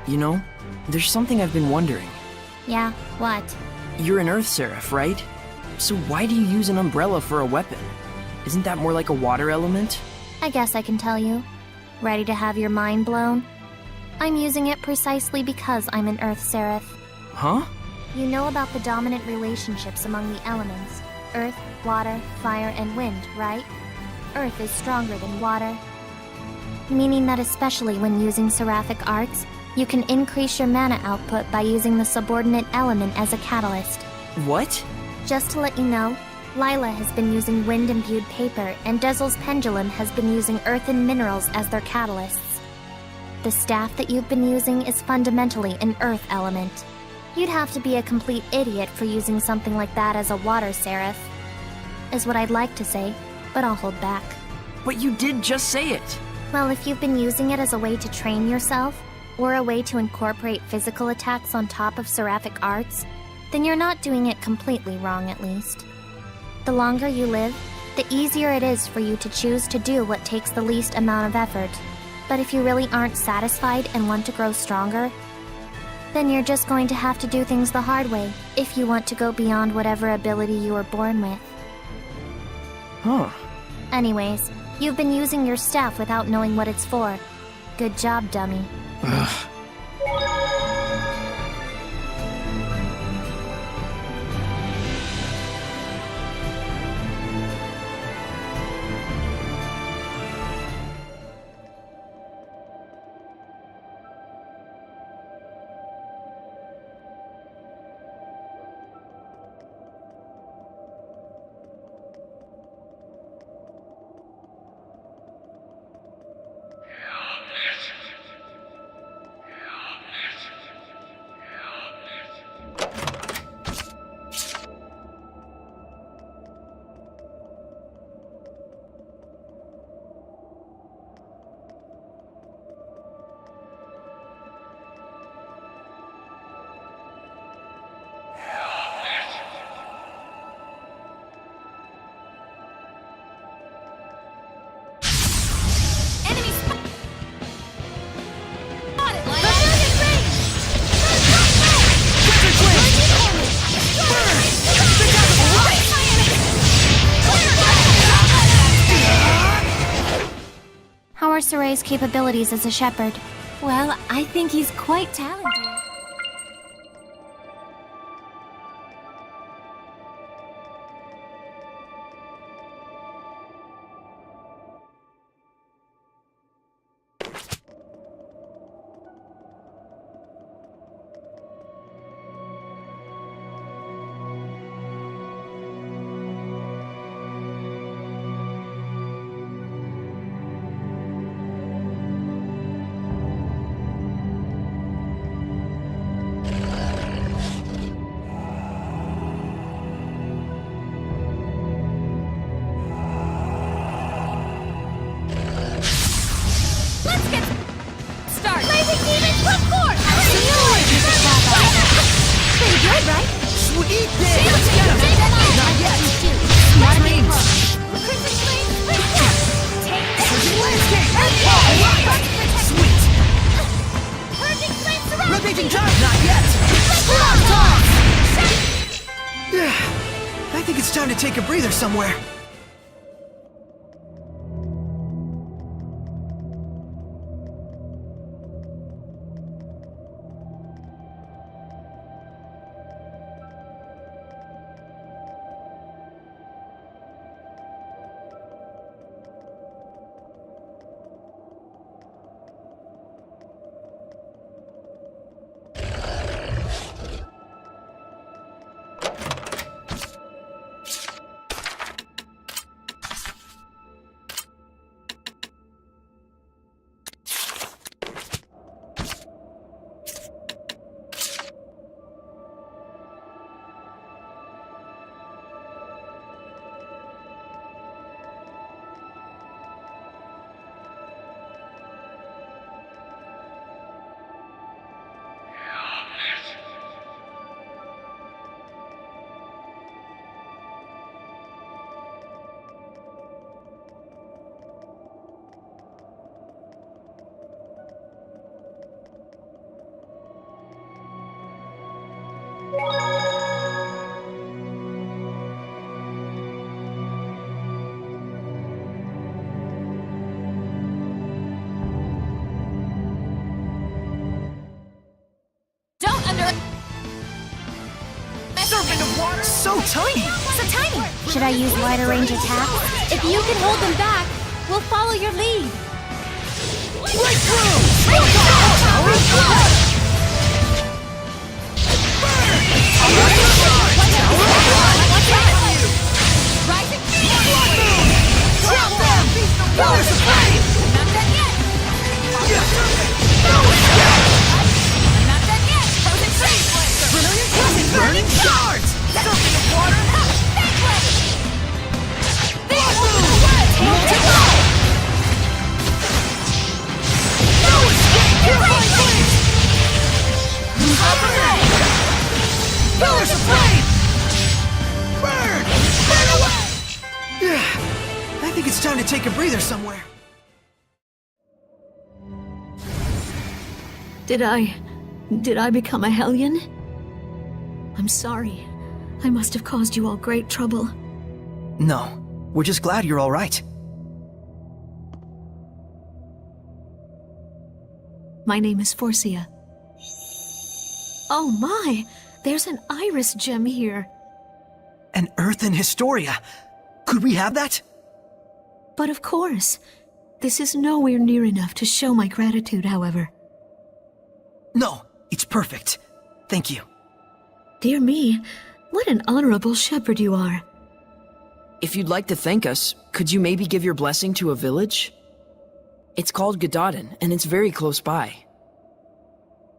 You know, there's something I've been wondering. Yeah, what? You're an Earth Seraph, right? So why do you use an umbrella for a weapon? Isn't that more like a water element? I guess I can tell you. Ready to have your mind blown? I'm using it precisely because I'm an Earth Seraph. Huh? You know about the dominant relationships among the elements. Earth, water, fire, and wind, right? Earth is stronger than water. Meaning that especially when using seraphic arts, you can increase your mana output by using the subordinate element as a catalyst. What? Just to let you know, Lila has been using wind-imbued paper, and Dezel's pendulum has been using earth and minerals as their catalysts. The staff that you've been using is fundamentally an earth element. You'd have to be a complete idiot for using something like that as a water seraph. Is what I'd like to say, but I'll hold back. But you did just say it! Well, if you've been using it as a way to train yourself, or a way to incorporate physical attacks on top of seraphic arts, then you're not doing it completely wrong, at least. The longer you live, the easier it is for you to choose to do what takes the least amount of effort. But if you really aren't satisfied and want to grow stronger, then you're just going to have to do things the hard way if you want to go beyond whatever ability you were born with. Huh. Anyways, you've been using your staff without knowing what it's for. Good job, dummy. Ugh. How are Soray's capabilities as a shepherd? Well, I think he's quite talented. I think it's time to take a breather somewhere. tiny! So tiny! Should I use wider range attack? If you can hold them back, we'll follow your lead. Burning shards! Pillars of flame! Burn! Burn away! I think it's time to take a breather somewhere. Did I become a hellion? I'm sorry. I must have caused you all great trouble. No, we're just glad you're all right. My name is Forcia. Oh my! There's an iris gem here. An earthen Historia. Could we have that? But of course. This is nowhere near enough to show my gratitude, however. No, it's perfect. Thank you. Dear me, what an honorable shepherd you are. If you'd like to thank us, could you maybe give your blessing to a village? It's called Gadodin, and it's very close by.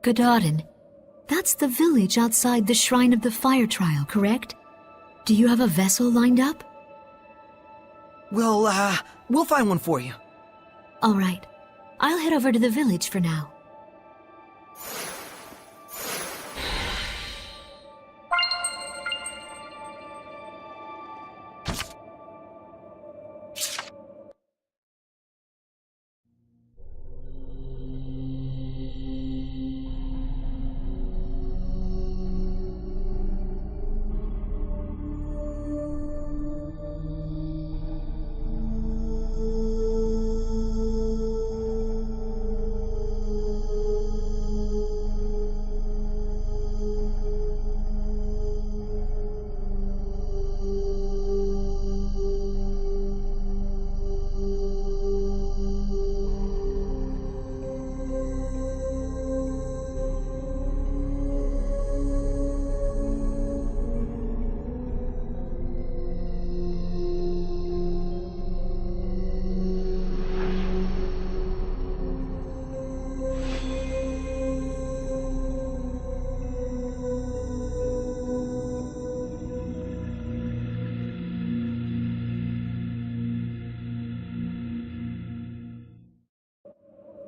Gadodin. That's the village outside the Shrine of the Fire Trial, correct? Do you have a vessel lined up? We'll find one for you. All right. I'll head over to the village for now.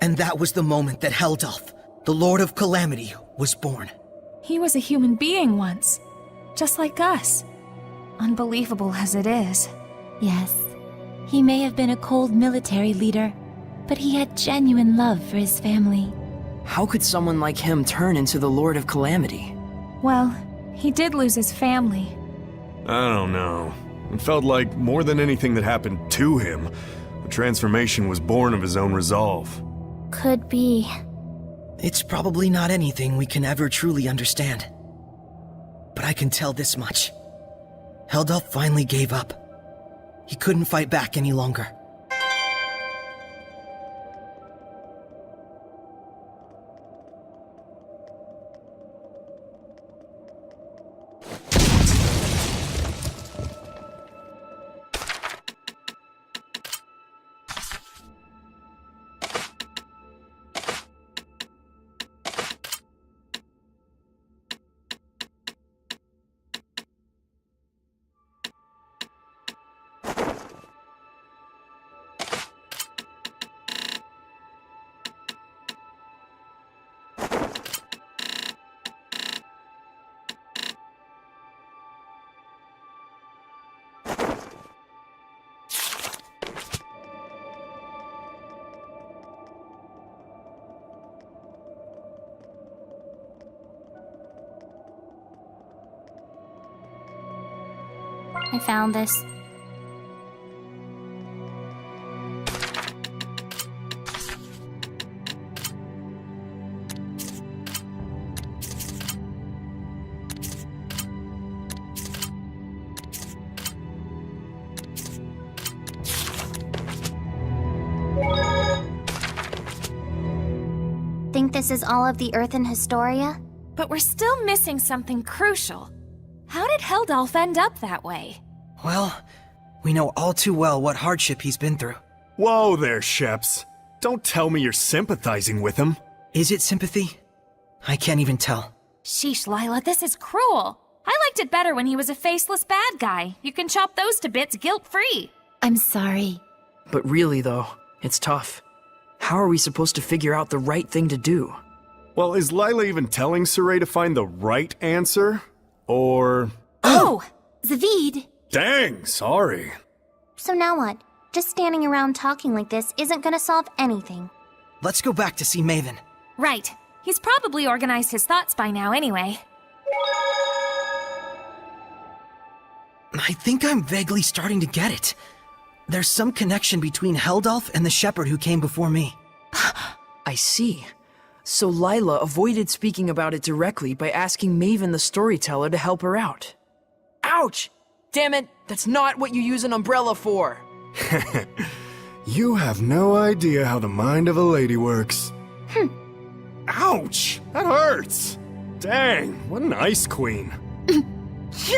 And that was the moment that Heldalf, the Lord of Calamity, was born. He was a human being once, just like us. Unbelievable as it is. Yes, he may have been a cold military leader, but he had genuine love for his family. How could someone like him turn into the Lord of Calamity? Well, he did lose his family. I don't know. It felt like more than anything that happened to him, the transformation was born of his own resolve. Could be. It's probably not anything we can ever truly understand. But I can tell this much. Heldalf finally gave up. He couldn't fight back any longer. I found this. this is all of the Earthen Historia? But we're still missing something crucial. How did Heldolf end up that way? Well, we know all too well what hardship he's been through. Whoa there, Sheps. Don't tell me you're sympathizing with him. Is it sympathy? I can't even tell. Sheesh, Lila, this is cruel. I liked it better when he was a faceless bad guy. You can chop those to bits guilt-free. I'm sorry. But really, though, it's tough. How are we supposed to figure out the right thing to do? Well, is Lila even telling Saray to find the right answer? Or... Oh! Zavid! Dang, sorry. So now what? Just standing around talking like this isn't gonna solve anything. Let's go back to see Maven. Right. He's probably organized his thoughts by now anyway. I think I'm vaguely starting to get it. There's some connection between Heldolf and the shepherd who came before me. I see. So Lila avoided speaking about it directly by asking Maven the storyteller to help her out. Ouch! Damn it, that's not what you use an umbrella for! You have no idea how the mind of a lady works. Ouch! That hurts! Dang, what an ice queen.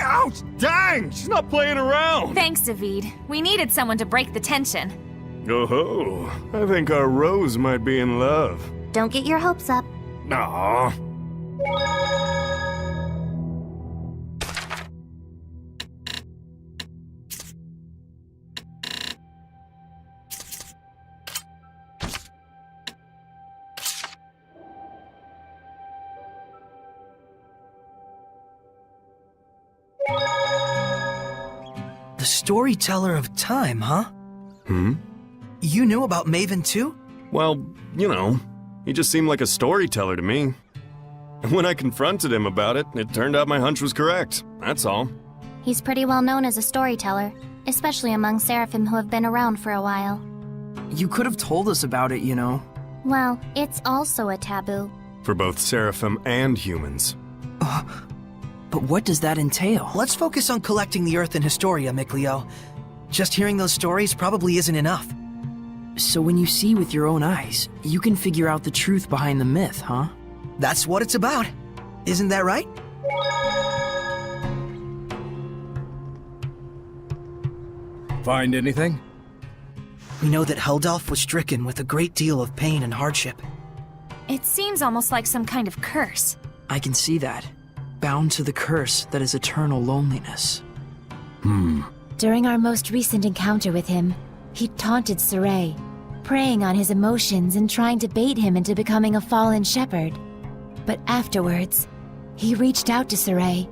Ouch! Dang! She's not playing around! Thanks, Zavid. We needed someone to break the tension. Oh, I think our Rose might be in love. Don't get your hopes up. Aww. The storyteller of time, huh? Hmm? You knew about Maven too? Well, you know, he just seemed like a storyteller to me. And when I confronted him about it, it turned out my hunch was correct. That's all. He's pretty well known as a storyteller, especially among Seraphim who have been around for a while. You could have told us about it, you know. Well, it's also a taboo. For both Seraphim and humans. But what does that entail? Let's focus on collecting the Earthen Historia, Mikleo. Just hearing those stories probably isn't enough. So when you see with your own eyes, you can figure out the truth behind the myth, huh? That's what it's about. Isn't that right? Find anything? We know that Heldolf was stricken with a great deal of pain and hardship. It seems almost like some kind of curse. I can see that. Bound to the curse that is eternal loneliness. During our most recent encounter with him, he taunted Saray, preying on his emotions and trying to bait him into becoming a fallen shepherd. But afterwards, he reached out to Saray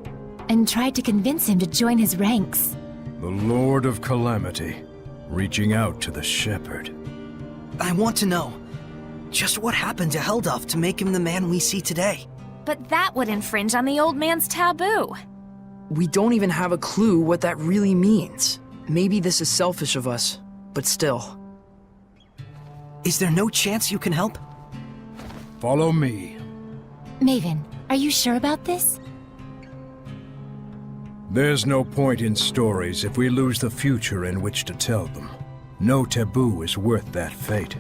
and tried to convince him to join his ranks. The Lord of Calamity, reaching out to the shepherd. I want to know, just what happened to Heldolf to make him the man we see today? But that would infringe on the old man's taboo. We don't even have a clue what that really means. Maybe this is selfish of us, but still. Is there no chance you can help? Follow me. Maven, are you sure about this? There's no point in stories if we lose the future in which to tell them. No taboo is worth that fate.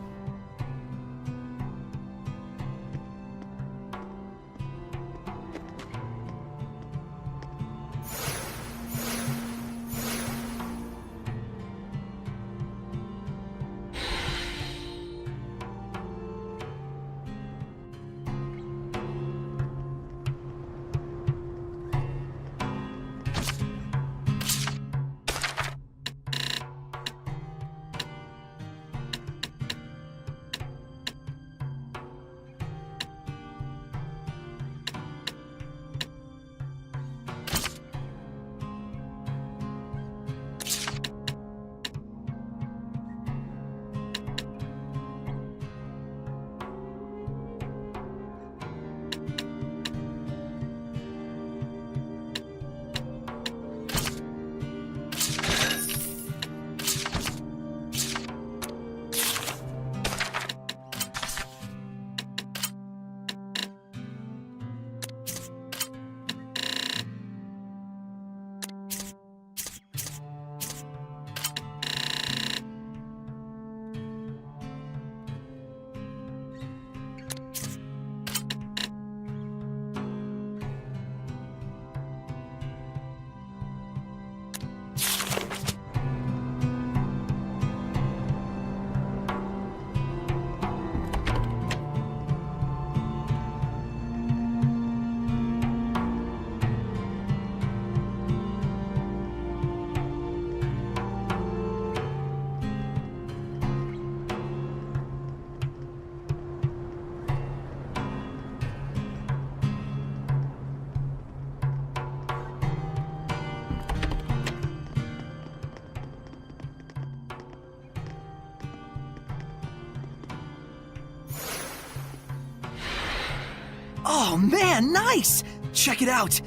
Oh man, nice! Check it out!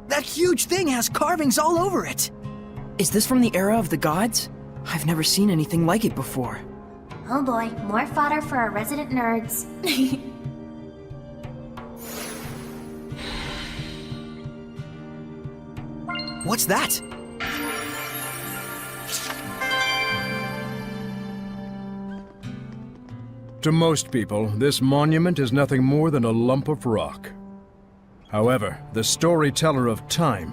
That huge thing has carvings all over it! Is this from the era of the gods? I've never seen anything like it before. Oh boy, more fodder for our resident nerds. What's that? To most people, this monument is nothing more than a lump of rock. However, the storyteller of time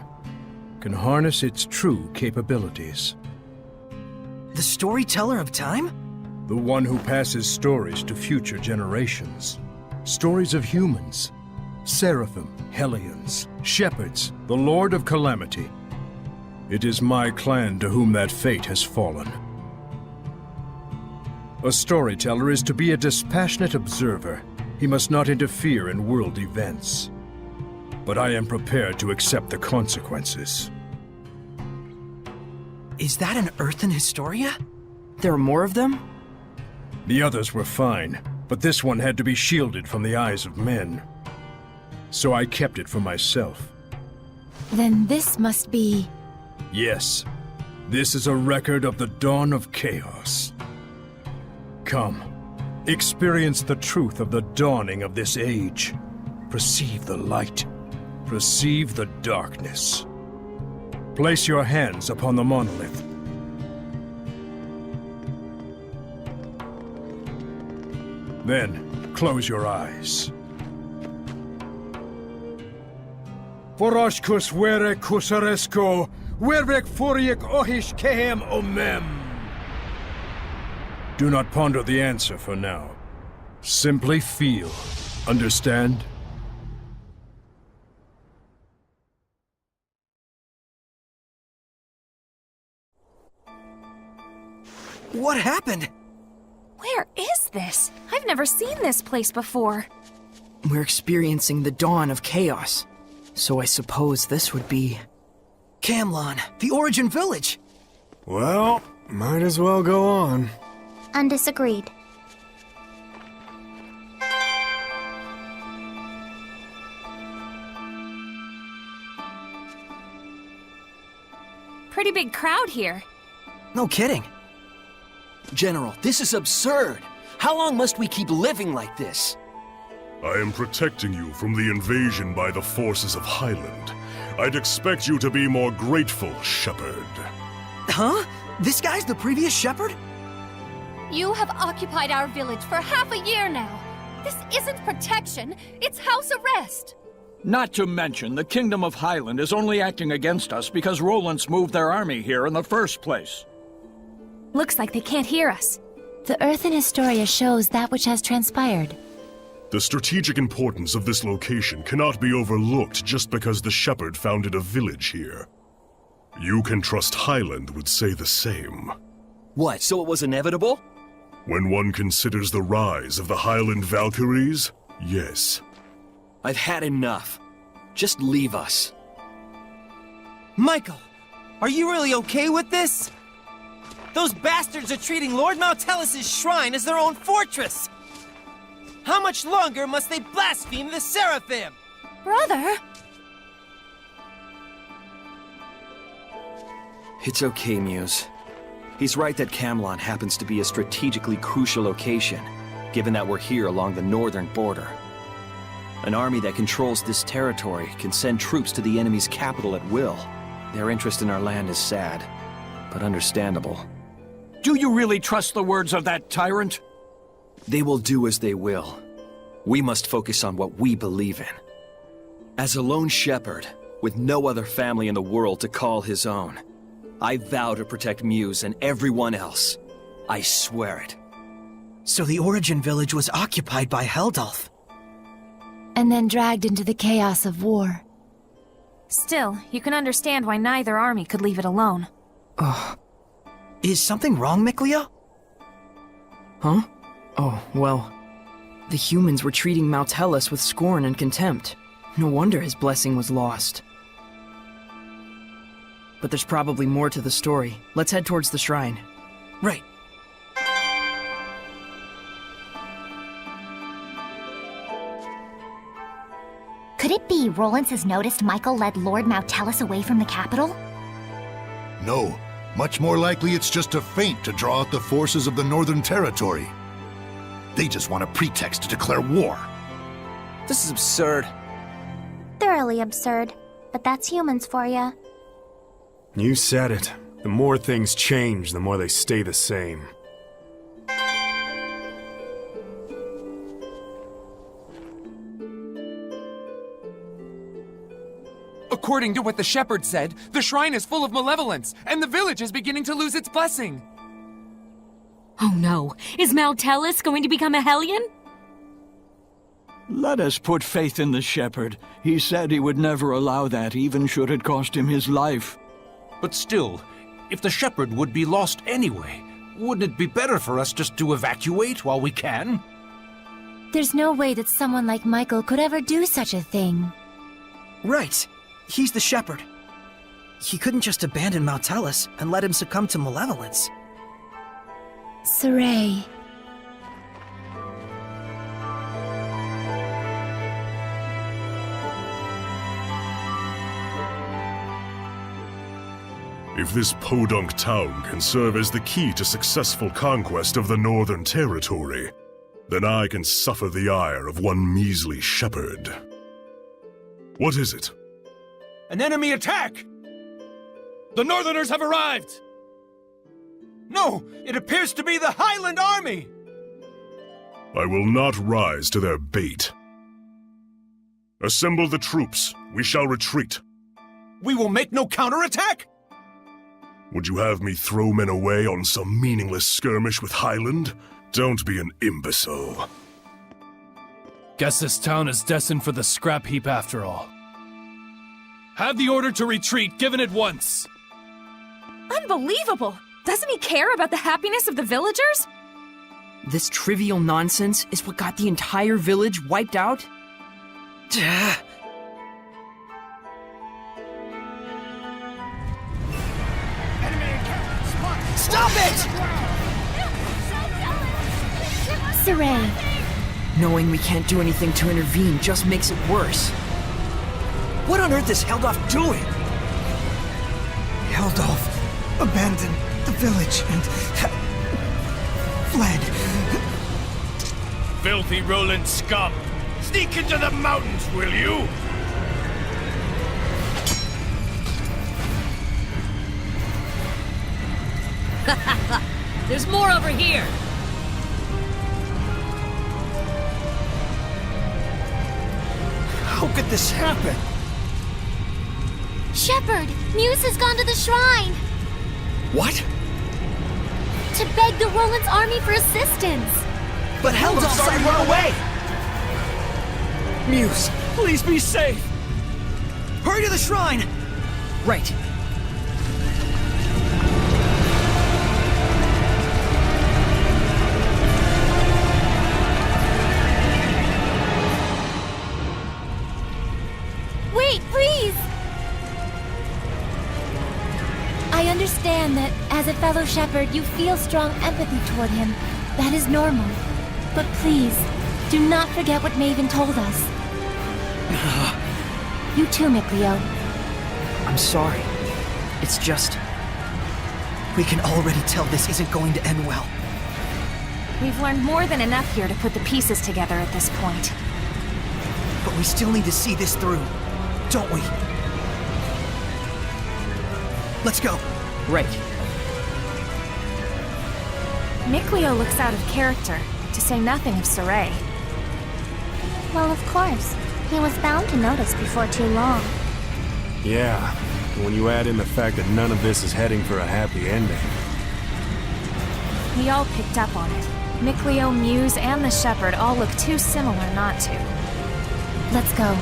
can harness its true capabilities. The storyteller of time? The one who passes stories to future generations. Stories of humans, seraphim, hellions, shepherds, the Lord of Calamity. It is my clan to whom that fate has fallen. A storyteller is to be a dispassionate observer. He must not interfere in world events. But I am prepared to accept the consequences. Is that an Earthen Historia? There are more of them? The others were fine, but this one had to be shielded from the eyes of men. So I kept it for myself. Then this must be... Yes, this is a record of the dawn of chaos. Come, experience the truth of the dawning of this age. Perceive the light. Perceive the darkness. Place your hands upon the monolith. Then, close your eyes. Foroshkus were kusaresko, wervek furiek ohish kehem omem. Do not ponder the answer for now. Simply feel. Understand? What happened? Where is this? I've never seen this place before. We're experiencing the dawn of chaos. So I suppose this would be... Camlon, the Origin Village! Well, might as well go on. Undisagreed. Pretty big crowd here. No kidding. General, this is absurd. How long must we keep living like this? I am protecting you from the invasion by the forces of Highland. I'd expect you to be more grateful, Shepherd. Huh? This guy's the previous shepherd? You have occupied our village for half a year now. This isn't protection, it's house arrest. Not to mention, the Kingdom of Highland is only acting against us because Roland's moved their army here in the first place. Looks like they can't hear us. The Earthen Historia shows that which has transpired. The strategic importance of this location cannot be overlooked just because the Shepherd founded a village here. You can trust Highland would say the same. What, so it was inevitable? When one considers the rise of the Highland Valkyries, yes. I've had enough. Just leave us. Michael, are you really okay with this? Those bastards are treating Lord Maltellis' shrine as their own fortress! How much longer must they blaspheme the Seraphim? Brother! It's okay, Muse. He's right that Camlon happens to be a strategically crucial location, given that we're here along the northern border. An army that controls this territory can send troops to the enemy's capital at will. Their interest in our land is sad, but understandable. Do you really trust the words of that tyrant? They will do as they will. We must focus on what we believe in. As a lone shepherd, with no other family in the world to call his own, I vow to protect Muse and everyone else. I swear it. So the Origin Village was occupied by Heldalf. And then dragged into the chaos of war. Still, you can understand why neither army could leave it alone. Ugh. Is something wrong, Mikleo? Huh? Oh, well... The humans were treating Maltellis with scorn and contempt. No wonder his blessing was lost. But there's probably more to the story. Let's head towards the shrine. Right. Could it be Rollins has noticed Michael led Lord Mautellus away from the capital? No. Much more likely it's just a feint to draw out the forces of the Northern Territory. They just want a pretext to declare war. This is absurd. Thoroughly absurd. But that's humans for ya. You said it. The more things change, the more they stay the same. According to what the shepherd said, the shrine is full of malevolence, and the village is beginning to lose its blessing. Oh no, is Mautellus going to become a Hellion? Let us put faith in the shepherd. He said he would never allow that, even should it cost him his life. But still, if the shepherd would be lost anyway, wouldn't it be better for us just to evacuate while we can? There's no way that someone like Michael could ever do such a thing. Right. He's the shepherd. He couldn't just abandon Mautellus and let him succumb to malevolence. Saray. If this podunk town can serve as the key to successful conquest of the Northern Territory, then I can suffer the ire of one measly shepherd. What is it? An enemy attack! The Northerners have arrived! No, it appears to be the Highland Army! I will not rise to their bait. Assemble the troops. We shall retreat. We will make no counterattack? Would you have me throw men away on some meaningless skirmish with Highland? Don't be an imbecile. Guess this town is destined for the scrap heap after all. Have the order to retreat given at once. Unbelievable! Doesn't he care about the happiness of the villagers? This trivial nonsense is what got the entire village wiped out? Stop it! Saray. Knowing we can't do anything to intervene just makes it worse. What on earth is Heldolf doing? Heldolf abandoned the village and fled. Filthy Roland scum! Sneak into the mountains, will you? There's more over here! How could this happen? Shepherd, Muse has gone to the shrine! What? To beg the Roland's army for assistance! But Heldolf started run away! Muse, please be safe! Hurry to the shrine! Right. Wait, please! I understand that, as a fellow shepherd, you feel strong empathy toward him. That is normal. But please, do not forget what Maven told us. You too, Mikleo. I'm sorry. It's just... We can already tell this isn't going to end well. We've learned more than enough here to put the pieces together at this point. But we still need to see this through, don't we? Let's go. Right. Mikleo looks out of character, to say nothing of Saray. Well, of course. He was bound to notice before too long. Yeah, when you add in the fact that none of this is heading for a happy ending. We all picked up on it. Mikleo, Muse, and the Shepherd all look too similar not to. Let's go.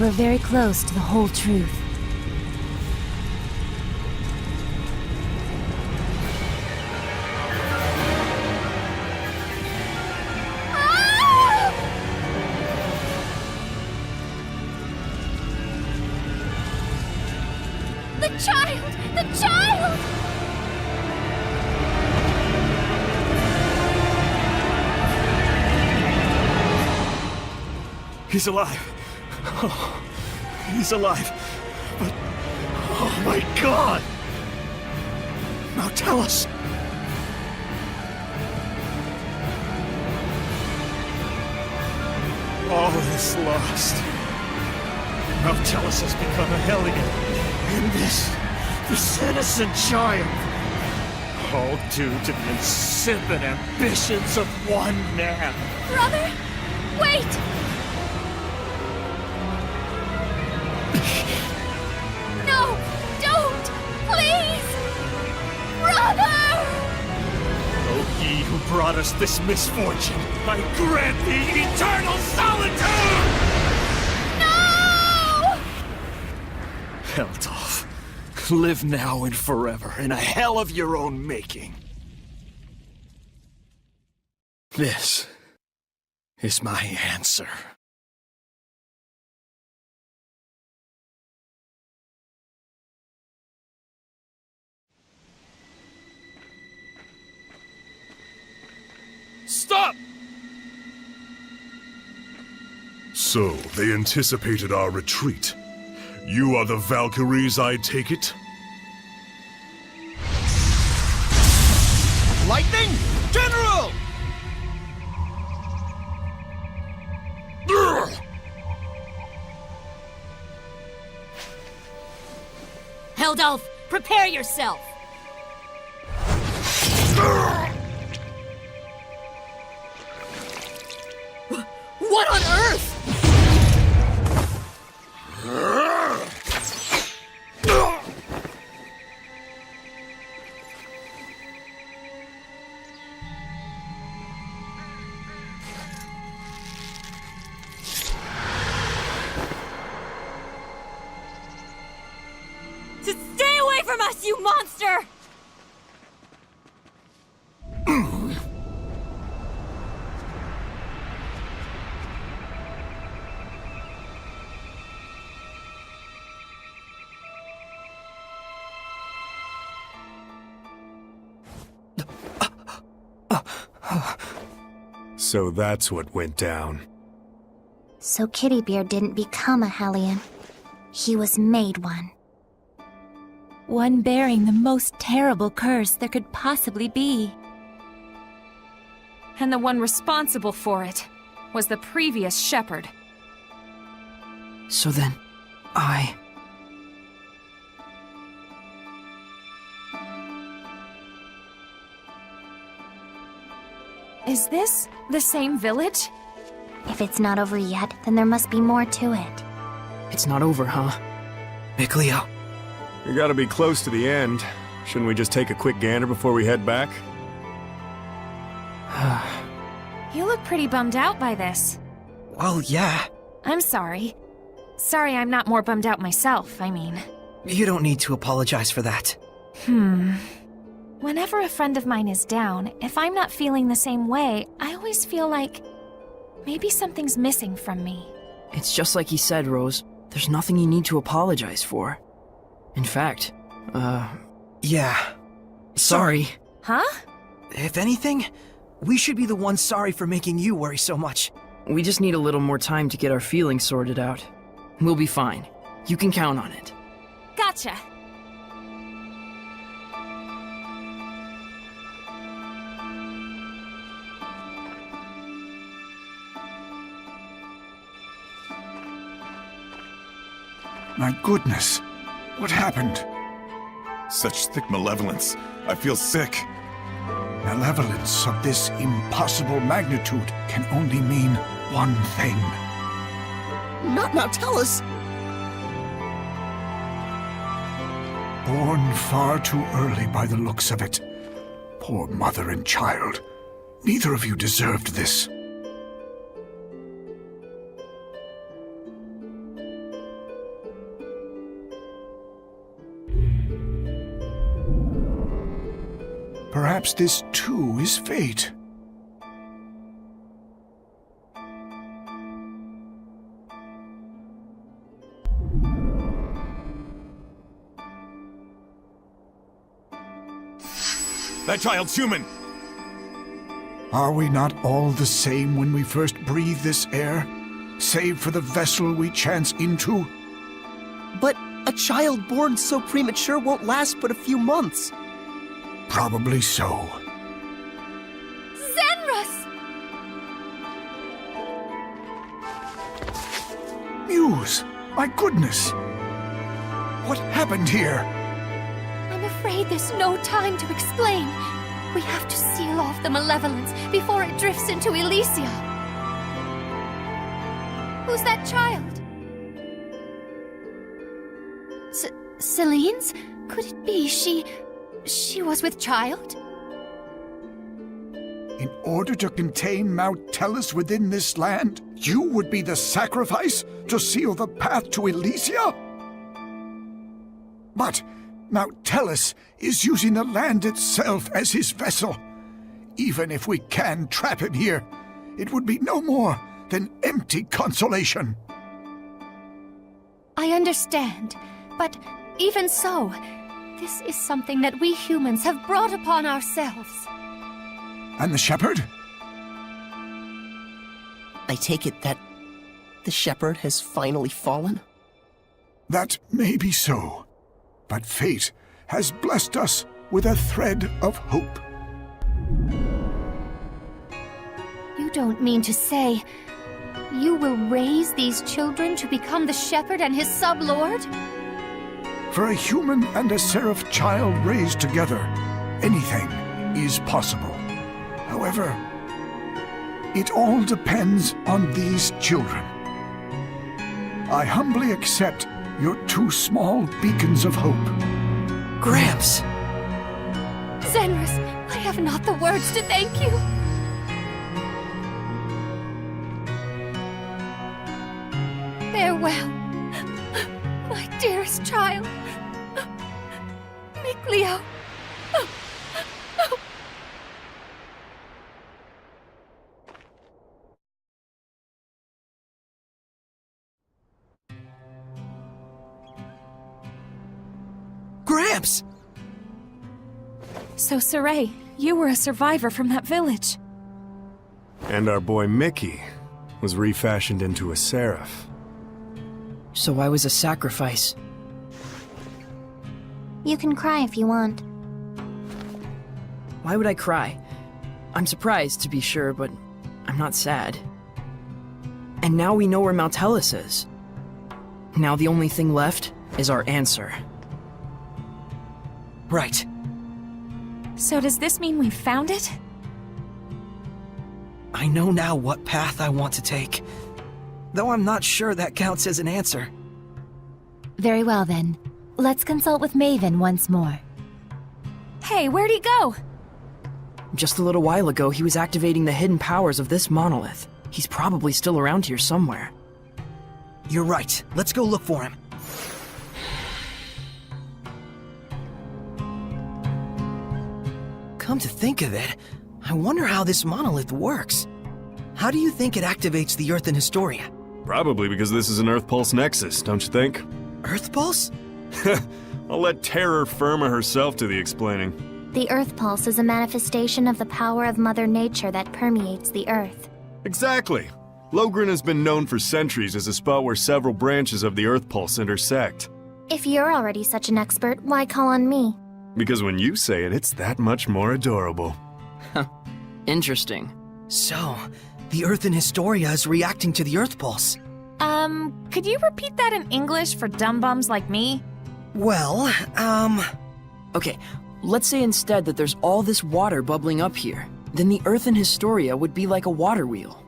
We're very close to the whole truth. The child! The child! He's alive. Oh, he's alive. But, oh my God! Now tell us. All is lost. Now Tellus has become a Hellion. And this innocent child. All due to the insipid ambitions of one man. Brother, wait! No, don't! Please! Brother! O ye who brought us this misfortune, I grant thee eternal solitude! No! Heldolf, live now and forever in a hell of your own making. This is my answer. Stop! So, they anticipated our retreat. You are the Valkyries, I take it? Lightning! General! Heldolf, prepare yourself! What on earth? Stay away from us, you monster! So that's what went down. So Kittybeard didn't become a Hellion. He was made one. One bearing the most terrible curse there could possibly be. And the one responsible for it was the previous shepherd. So then, Is this the same village? If it's not over yet, then there must be more to it. It's not over, huh? Mikleo. We gotta be close to the end. Shouldn't we just take a quick gander before we head back? You look pretty bummed out by this. Well, yeah. I'm sorry. Sorry I'm not more bummed out myself, I mean. You don't need to apologize for that. Whenever a friend of mine is down, if I'm not feeling the same way, I always feel like maybe something's missing from me. It's just like he said, Rose. There's nothing you need to apologize for. In fact, Yeah. Sorry. Huh? If anything, we should be the ones sorry for making you worry so much. we just need a little more time to get our feelings sorted out. We'll be fine. You can count on it. Gotcha. My goodness. What happened? Such thick malevolence. I feel sick. Malevolence of this impossible magnitude can only mean one thing. Now tell us! Born far too early by the looks of it. Poor mother and child. Neither of you deserved this. Perhaps this too is fate. That child's human! Are we not all the same when we first breathe this air? save for the vessel we chance into? But a child born so premature won't last but a few months. Probably so. Zenrus! Muse! My goodness! What happened here? I'm afraid there's no time to explain. We have to seal off the malevolence before it drifts into Elysia. Who's that child? Celine's? Could it be she was with child? In order to contain Mount Tellus within this land, you would be the sacrifice to seal the path to Elysia? But Mount Tellus is using the land itself as his vessel. Even if we can trap him here, it would be no more than empty consolation. I understand, but even so, this is something that we humans have brought upon ourselves. And the shepherd? I take it that the shepherd has finally fallen? That may be so, but fate has blessed us with a thread of hope. You don't mean to say you will raise these children to become the shepherd and his sub-lord? For a human and a seraph child raised together, anything is possible. However, it all depends on these children. I humbly accept your two small beacons of hope. Gramps! Zenrus, I have not the words to thank you. Farewell, my dearest child. Mikleo. Gramps! So, Saray, you were a survivor from that village. And our boy Mickey was refashioned into a seraph. So I was a sacrifice. You can cry if you want. Why would I cry? I'm surprised, to be sure, but I'm not sad. And now we know where Mount Tellus is. Now the only thing left is our answer. Right. So does this mean we've found it? I know now what path I want to take. Though I'm not sure that counts as an answer. Very well then. Let's consult with Maven once more. Hey, where'd he go? Just a little while ago, he was activating the hidden powers of this monolith. He's probably still around here somewhere. You're right. Let's go look for him. Come to think of it, I wonder how this monolith works. How do you think it activates the Earth and Historia? Probably because this is an Earth Pulse Nexus, don't you think? Earth Pulse? I'll let Terror Firma herself do the explaining. The Earth Pulse is a manifestation of the power of Mother Nature that permeates the Earth. Exactly. Logren has been known for centuries as a spot where several branches of the Earth Pulse intersect. If you're already such an expert, why call on me? Because when you say it, it's that much more adorable. Interesting. So, the Earth and Historia is reacting to the Earth Pulse. Could you repeat that in English for dumb bums like me? Well, Okay, let's say instead that there's all this water bubbling up here. Then the Earth and Historia would be like a water wheel.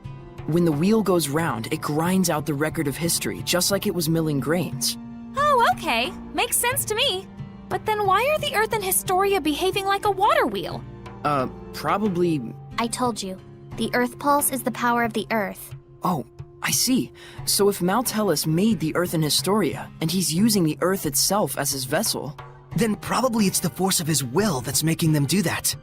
When the wheel goes round, it grinds out the record of history, just like it was milling grains. Oh, okay. Makes sense to me. But then why are the Earth and Historia behaving like a water wheel? Probably... I told you. The Earth Pulse is the power of the Earth. Oh, I see. So if Mount Tellus made the Earth and Historia, and he's using the Earth itself as his vessel... Then probably it's the force of his will that's making them do that.